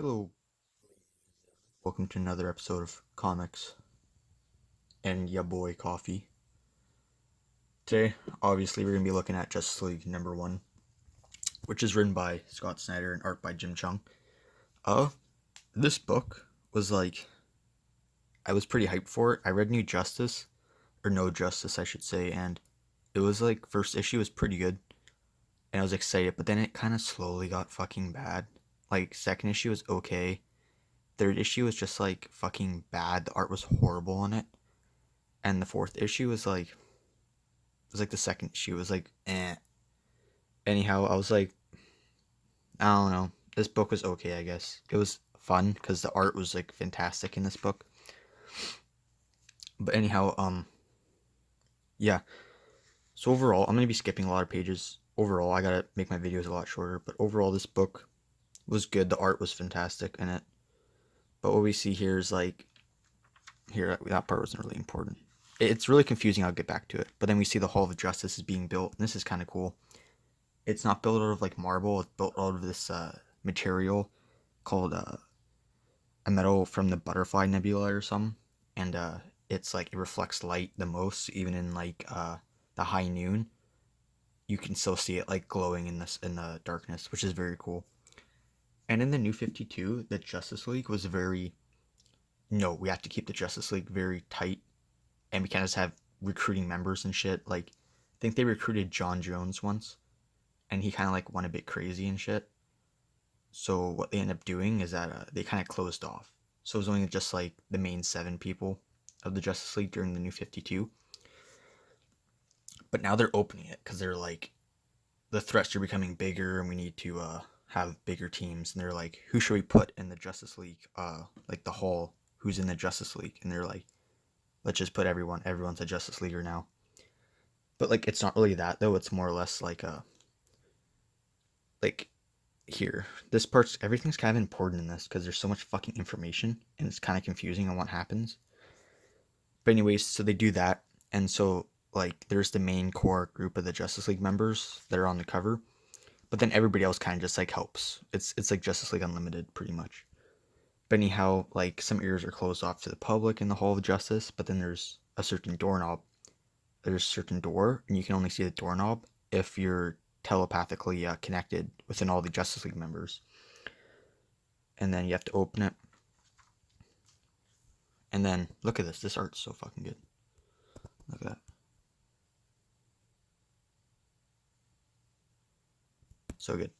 Hello, welcome to another episode of Comics and Ya Boy Coffee. Today, obviously, we're going to be looking at Justice League number 1, which is written by Scott Snyder and art by Jim Chung. This book was I was pretty hyped for it. I read New Justice, or No Justice, I should say, and it was first issue was pretty good, and I was excited, but then it kind of slowly got fucking bad. Second issue was okay. Third issue was just fucking bad. The art was horrible in it. And the fourth issue was the second issue was eh. Anyhow, I was I don't know. This book was okay, I guess. It was fun because the art was fantastic in this book. But anyhow, yeah. So overall, I'm gonna be skipping a lot of pages. Overall, I gotta make my videos a lot shorter. But overall, this book was good. The art was fantastic in it. But what we see here is here, that part wasn't really important. It's really confusing. I'll get back to it. But then we see the Hall of Justice is being built. And this is kind of cool. It's not built out of marble. It's built out of this material called a metal from the Butterfly Nebula or something. And it's it reflects light the most, even in the high noon. You can still see it glowing in the darkness, which is very cool. And in the New 52, the Justice League was very, no, we have to keep the Justice League very tight, and we can't just have recruiting members and shit. I think they recruited John Jones once, and he kind of went a bit crazy and shit. So what they end up doing is that they kind of closed off. So it was only just the main 7 people of the Justice League during the New 52. But now they're opening it because they're the threats are becoming bigger, and we need to have bigger teams. And they're who should we put in the Justice League? The Hall, who's in the Justice League? And they're let's just put everyone. Everyone's a Justice Leaguer now. But it's not really that though. It's more or less here. This part's everything's kind of important in this because there's so much fucking information and it's kind of confusing on what happens. But anyways, so they do that, and so there's the main core group of the Justice League members that are on the cover, but then everybody else kind of just helps. It's like Justice League Unlimited pretty much. But anyhow, some areas are closed off to the public in the Hall of Justice, but then there's a certain doorknob. There's a certain door, and you can only see the doorknob if you're telepathically connected within all the Justice League members. And then you have to open it. And then, look at this. This art's so fucking good. Look at that. So good.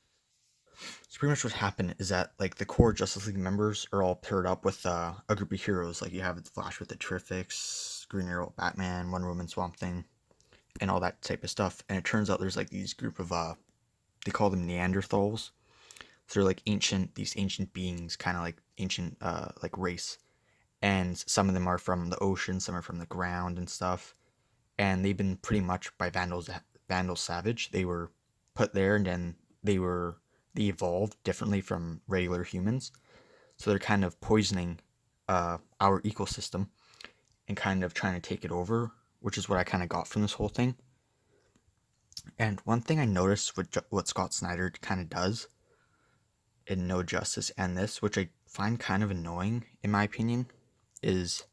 So pretty much what happened is that the core Justice League members are all paired up with a group of heroes. You have the Flash with the Terrifics, Green Arrow, Batman, Wonder Woman, Swamp Thing, and all that type of stuff. And it turns out there's these group of they call them Neanderthals. So they're these ancient beings, kind of ancient race. And some of them are from the ocean, some are from the ground and stuff. And they've been pretty much by Vandal Savage. They were put there, and then they evolved differently from regular humans. So they're kind of poisoning our ecosystem and kind of trying to take it over, which is what I kind of got from this whole thing. And one thing I noticed what Scott Snyder kind of does in No Justice and this, which I find kind of annoying in my opinion, is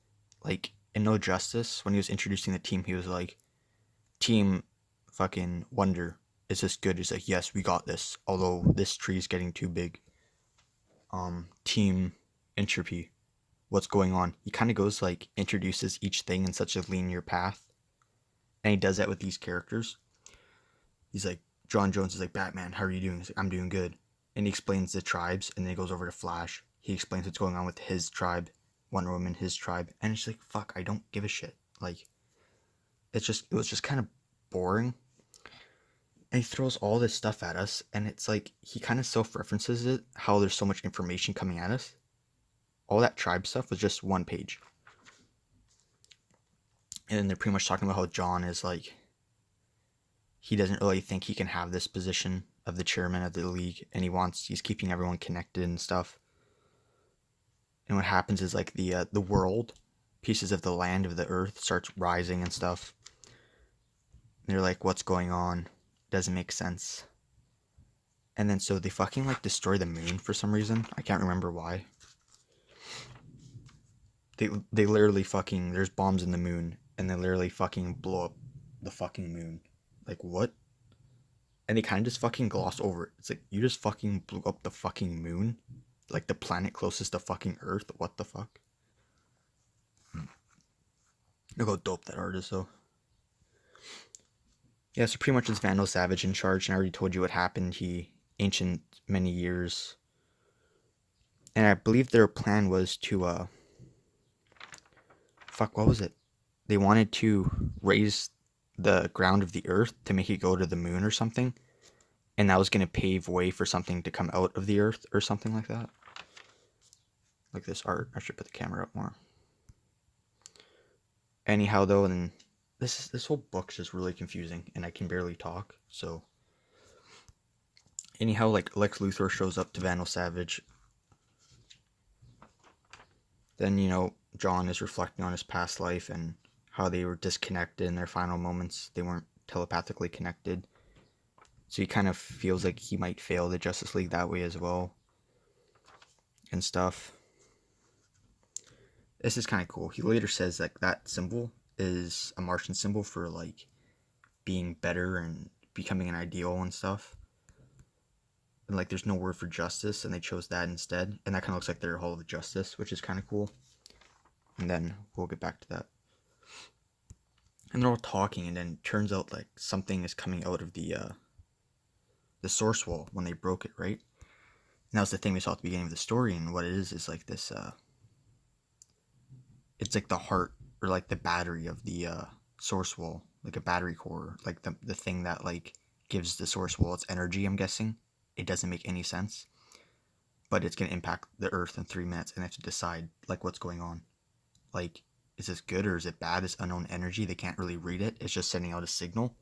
in No Justice, when he was introducing the team, he was Team fucking Wonder, is this good? He's yes, we got this, although this tree's getting too big. Team Entropy, what's going on? He kind of goes introduces each thing in such a linear path, and he does that with these characters. He's John Jones is Batman, how are you doing? He's I'm doing good. And he explains the tribes, and then he goes over to Flash. He explains what's going on with his tribe, Wonder Woman, his tribe, and it's fuck, I don't give a shit. It was just kind of boring. And he throws all this stuff at us, and it's he kind of self-references it, how there's so much information coming at us. All that tribe stuff was just one page. And then they're pretty much talking about how John is he doesn't really think he can have this position of the chairman of the league, and he's keeping everyone connected and stuff. And what happens is the world, pieces of the land of the earth starts rising and stuff. And they're what's going on? Doesn't make sense. And then so they fucking like destroy the moon for some reason. I can't remember why. They literally fucking, there's bombs in the moon and they literally fucking blow up the fucking moon. Like what? And they kind of just fucking gloss over it. It's like you just fucking blew up the fucking moon, like the planet closest to fucking Earth. What the fuck? Look how dope that art is though. Yeah, so pretty much it's Vandal Savage in charge, and I already told you what happened. He ancient many years, and I believe their plan was to fuck, what was it? They wanted to raise the ground of the Earth to make it go to the moon or something, and that was gonna pave way for something to come out of the Earth or something like that. Like this art, I should put the camera up more. Anyhow, though, and this whole book's just really confusing, and I can barely talk. So, anyhow, like Lex Luthor shows up to Vandal Savage. Then John is reflecting on his past life and how they were disconnected in their final moments. They weren't telepathically connected, so he kind of feels like he might fail the Justice League that way as well, and stuff. This is kind of cool. He later says like that symbol is a Martian symbol for like being better and becoming an ideal and stuff. And like there's no word for justice, and they chose that instead. And that kind of looks like their Hall of Justice, which is kind of cool. And then we'll get back to that. And they're all talking, and then it turns out like something is coming out of the source wall when they broke it, right? And that was the thing we saw at the beginning of the story. And what it is like this. It's like the heart or like the battery of the source wall, like a battery core, like the thing that like gives the source wall its energy. I'm guessing it doesn't make any sense, but it's gonna impact the Earth in 3 minutes, and they have to decide like what's going on. Like, is this good or is it bad? This unknown energy, they can't really read it. It's just sending out a signal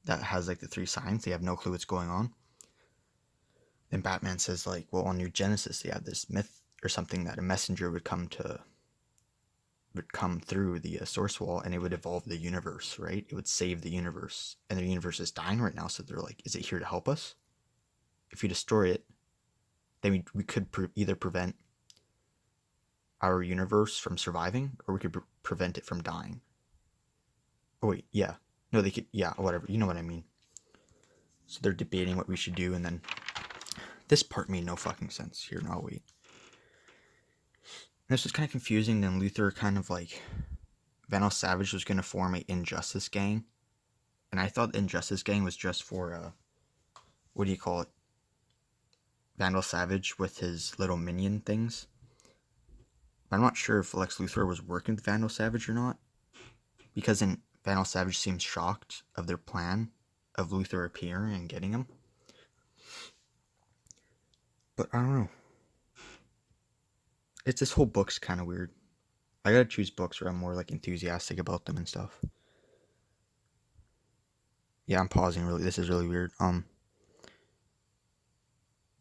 that has like the 3 signs. They have no clue what's going on. Then Batman says like, well, on New Genesis, they had this myth or something that a messenger would come through the source wall, and it would evolve the universe, right? It would save the universe, and the universe is dying right now, so they're like, is it here to help us? If we destroy it, then we could either prevent our universe from surviving, or we could prevent it from dying. Oh wait, yeah. No, they could, yeah, whatever, you know what I mean. So they're debating what we should do, and then this part made no fucking sense. Here, no, wait. This was kind of confusing. Then Luthor kind of like, Vandal Savage was going to form a Injustice gang. And I thought the Injustice gang was just for, what do you call it? Vandal Savage with his little minion things. But I'm not sure if Lex Luthor was working with Vandal Savage or not. Because then Vandal Savage seems shocked of their plan of Luthor appearing and getting him. But I don't know. This whole book's kind of weird. I gotta choose books where I'm more like enthusiastic about them and stuff. Yeah, I'm pausing. Really, this is really weird.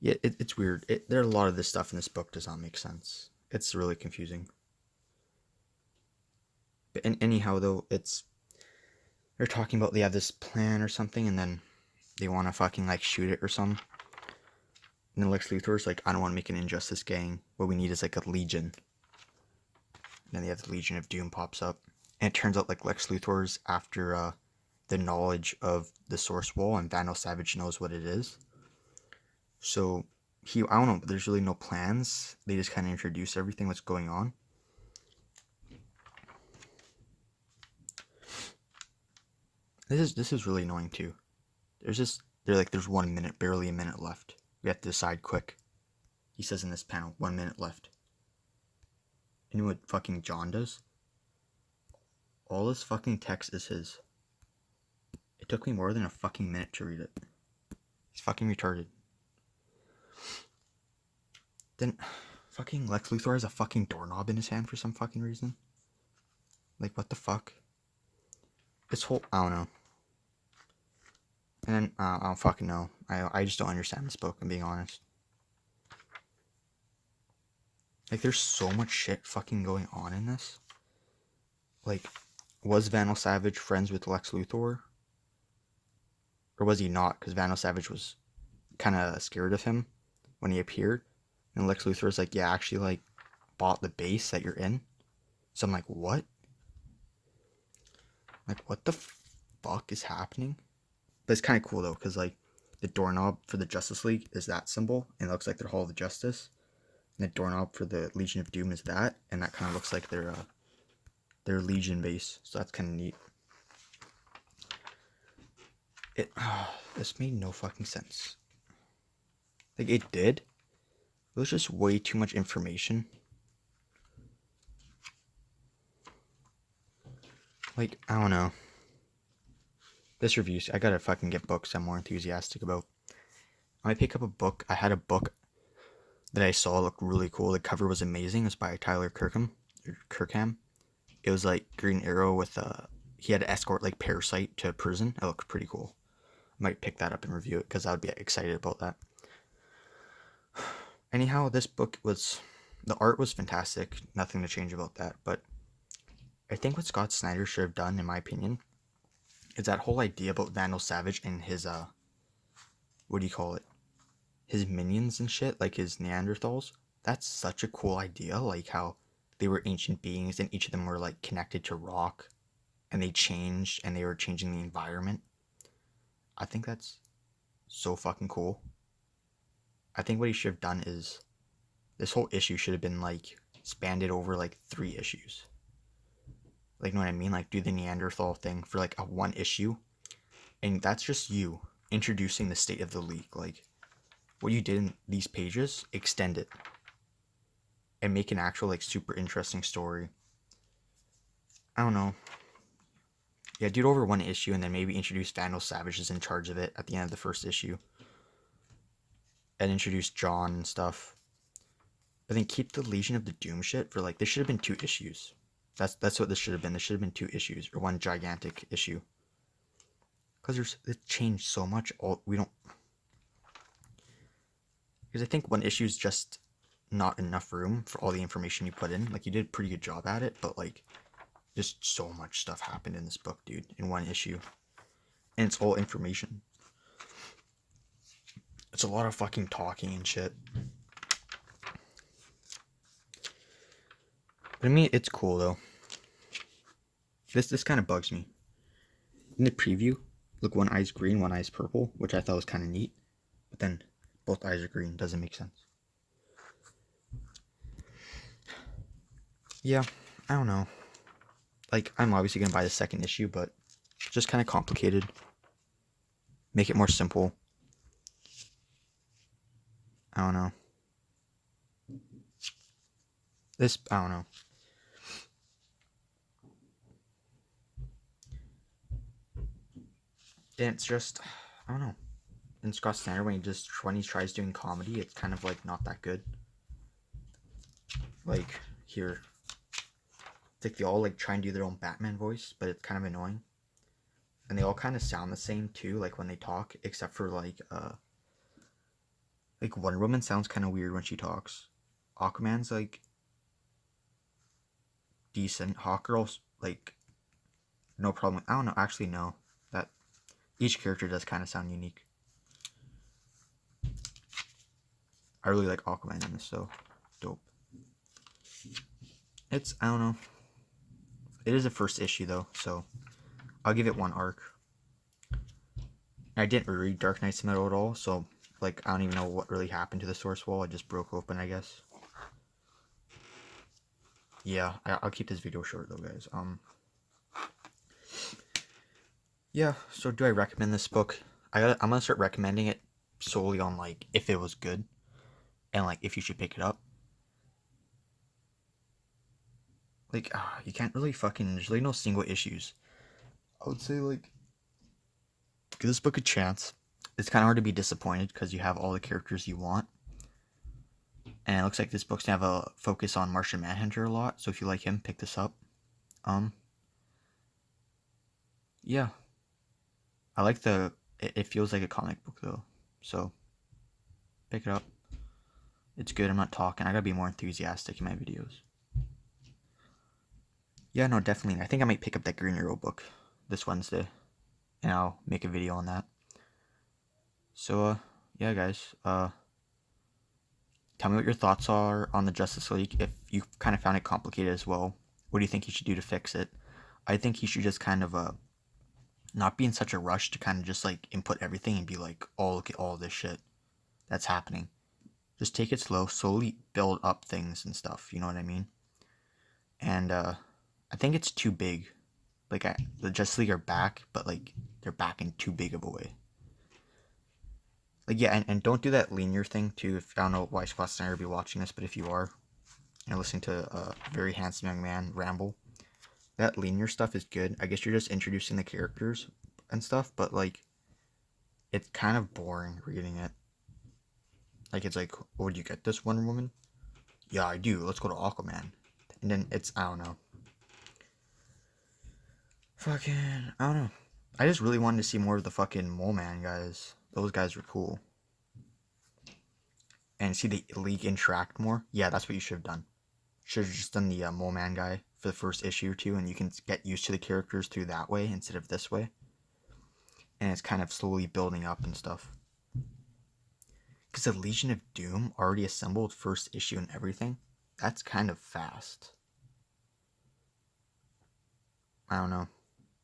Yeah, it's weird. There are a lot of this stuff in this book does not make sense. It's really confusing. But anyhow, though, they're talking about they have this plan or something, and then they want to fucking like shoot it or something. And then Lex Luthor's like, I don't want to make an Injustice gang. What we need is like a Legion. And then they have the Legion of Doom pops up. And it turns out like Lex Luthor's after the knowledge of the source wall, and Vandal Savage knows what it is. So I don't know, but there's really no plans. They just kind of introduce everything what's going on. This is really annoying too. There's 1 minute, barely a minute left. We have to decide quick. He says in this panel, 1 minute left. You know what fucking John does? All this fucking text is his. It took me more than a fucking minute to read it. He's fucking retarded. Then, fucking Lex Luthor has a fucking doorknob in his hand for some fucking reason. Like, what the fuck? I don't know. And then, I don't fucking know. I just don't understand this book, I'm being honest. Like, there's so much shit fucking going on in this. Like, was Vandal Savage friends with Lex Luthor? Or was he not? Because Vandal Savage was kind of scared of him when he appeared. And Lex Luthor was like, yeah, I actually like bought the base that you're in. So I'm like, what? Like, what the fuck is happening? But it's kind of cool though, because like the doorknob for the Justice League is that symbol, and it looks like their Hall of Justice. And the doorknob for the Legion of Doom is that, and that kind of looks like their Legion base. So that's kind of neat. This made no fucking sense. Like, it did. It was just way too much information. Like, I don't know. This review, I gotta fucking get books I'm more enthusiastic about. I might pick up a book. I had a book that I saw looked really cool. The cover was amazing. It was by Tyler Kirkham. It was like Green Arrow with he had to escort like Parasite to prison. It looked pretty cool. I might pick that up and review it because I would be excited about that. Anyhow, this book was, the art was fantastic. Nothing to change about that. But I think what Scott Snyder should have done, in my opinion, is that whole idea about Vandal Savage and his what do you call it? His minions and shit, like his Neanderthals. That's such a cool idea. Like how they were ancient beings and each of them were like connected to rock, and they changed and they were changing the environment. I think that's so fucking cool. I think what he should have done is this whole issue should have been like spanned over like 3 issues. Like, you know what I mean? Like, do the Neanderthal thing for like a 1 issue, and that's just you introducing the state of the League. Like, what you did in these pages, extend it and make an actual like super interesting story. I don't know. Yeah, do it over 1 issue and then maybe introduce Vandal Savage as in charge of it at the end of the first issue. And introduce John and stuff. But then keep the Legion of the Doom shit for like, this should have been 2 issues. That's what this should have been. This should have been 2 issues or 1 gigantic issue. Because it changed so much. Because I think 1 issue is just not enough room for all the information you put in. Like, you did a pretty good job at it, but like, just so much stuff happened in this book, dude, in 1 issue. And it's all information. It's a lot of fucking talking and shit. But I mean, it's cool though. This kind of bugs me. In the preview, look, 1 eye's green, 1 eye's purple, which I thought was kind of neat. But then both eyes are green. Doesn't make sense. Yeah, I don't know. Like, I'm obviously gonna buy the 2nd issue, but it's just kind of complicated. Make it more simple. I don't know. I don't know. And it's just, I don't know. In Scott Snyder, when he tries doing comedy, it's kind of like not that good. Like, here. It's like they all like try and do their own Batman voice, but it's kind of annoying. And they all kind of sound the same too, like when they talk, except for like Wonder Woman sounds kind of weird when she talks. Aquaman's like decent. Hawkgirl's like no problem. I don't know. Actually, no. That each character does kind of sound unique. I really like Aquaman in this, so dope. It's, I don't know. It is a 1st issue though, so I'll give it 1 arc. I didn't read Dark Knight's Metal at all, so like I don't even know what really happened to the source wall. It just broke open, I guess. Yeah, I'll keep this video short though, guys. Yeah, so do I recommend this book? I'm gonna start recommending it solely on like if it was good and like if you should pick it up. Like, you can't really fucking, there's really no single issues. I would say like, give this book a chance. It's kind of hard to be disappointed because you have all the characters you want. And it looks like this book's gonna have a focus on Martian Manhunter a lot, so if you like him, pick this up. Yeah. I like it feels like a comic book though, so pick it up. It's good. I'm not talking. I gotta be more enthusiastic in my videos. Yeah, no, definitely. I think I might pick up that Green Arrow book this Wednesday, and I'll make a video on that. So, yeah, guys. Tell me what your thoughts are on the Justice League. If you kind of found it complicated as well, what do you think he should do to fix it? I think he should just kind of not be in such a rush to kind of just like input everything and be like, oh, look at all this shit that's happening. Just take it slow, slowly build up things and stuff. You know what I mean? And I think it's too big. Like the Justice League are back, but like they're back in too big of a way. Like yeah, and don't do that linear thing too. If I don't know why Scott Snyder be watching this, but if you are, you're listening to a very handsome young man ramble. That linear stuff is good. I guess you're just introducing the characters and stuff, but like it's kind of boring reading it. Like it's like, oh, do you get this Wonder Woman? Yeah, I do. Let's go to Aquaman. And then it's I don't know. Fucking I don't know. I just really wanted to see more of the fucking Mole Man guys. Those guys were cool. And see the League interact more. Yeah, that's what you should have done. Should have just done the Mole Man guy for the first issue or two, and you can get used to the characters through that way instead of this way. And it's kind of slowly building up and stuff. Because the Legion of Doom already assembled first issue and everything. That's kind of fast. I don't know.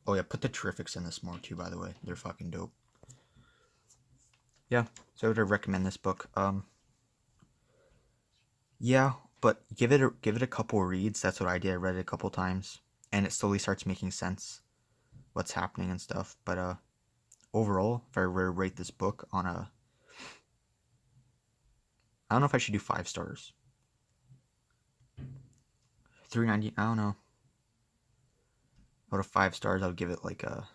Oh yeah, put the Terrifics in this more too, by the way. They're fucking dope. Yeah, so I would recommend this book. Yeah, but give it a couple reads. That's what I did. I read it a couple times, and it slowly starts making sense what's happening and stuff. But overall, if I were to rate this book on a, I don't know if I should do 5 stars. 3.90. I don't know. Out of 5 stars, I would give it like a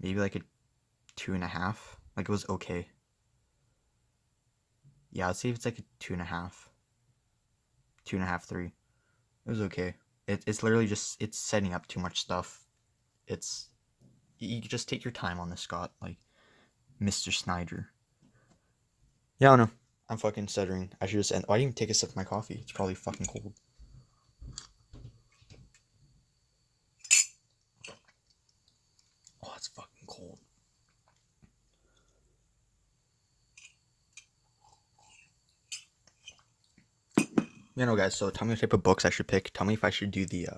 maybe like a 2.5. Like it was okay. Yeah, I'd say if it's like a 2.5, 2.5, 3. It was okay. It's literally just it's setting up too much stuff. It's you just take your time on this, Scott. Like Mr. Snyder. Yeah, I don't know. I'm fucking stuttering. I should just end. Why didn't even take a sip of my coffee? It's probably fucking cold. Oh, it's fucking cold. You know, guys. So tell me what type of books I should pick. Tell me if I should do the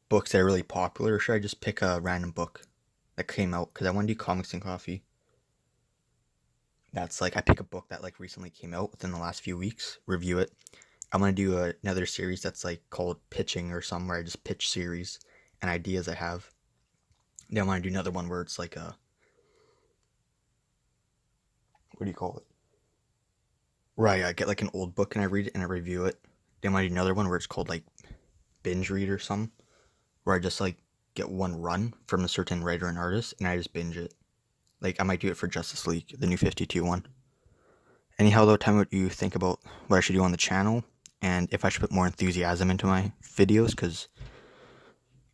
books that are really popular, or should I just pick a random book that came out? Because I want to do comics and coffee. That's like I pick a book that like recently came out within the last few weeks, review it. I'm gonna do another series that's like called pitching or something where I just pitch series and ideas I have. Then I want to do another one where it's like a what do you call it? Right, I get like an old book and I read it and I review it. Then I want to do another one where it's called like binge read or something, where I just like get one run from a certain writer and artist and I just binge it. Like I might do it for Justice League, the new 52 one. Anyhow, though, tell me what you think about what I should do on the channel and if I should put more enthusiasm into my videos, because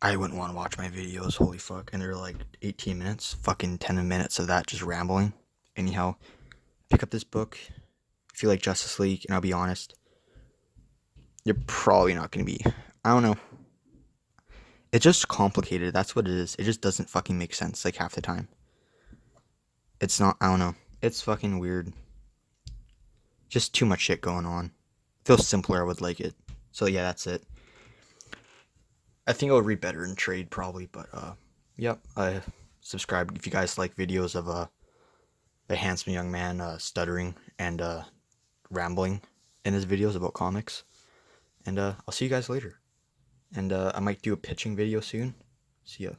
I wouldn't want to watch my videos, holy fuck, and they're like 18 minutes, fucking 10 minutes of that just rambling. Anyhow, pick up this book if you like Justice League, and I'll be honest, you're probably not going to be, I don't know. It's just complicated, that's what it is. It just doesn't fucking make sense, like, half the time. It's not, I don't know. It's fucking weird. Just too much shit going on. If it was simpler, I would like it. So yeah, that's it. I think I would read better in trade probably, but yep. I subscribe if you guys like videos of the handsome young man stuttering and rambling in his videos about comics. And I'll see you guys later. And I might do a pitching video soon. See ya.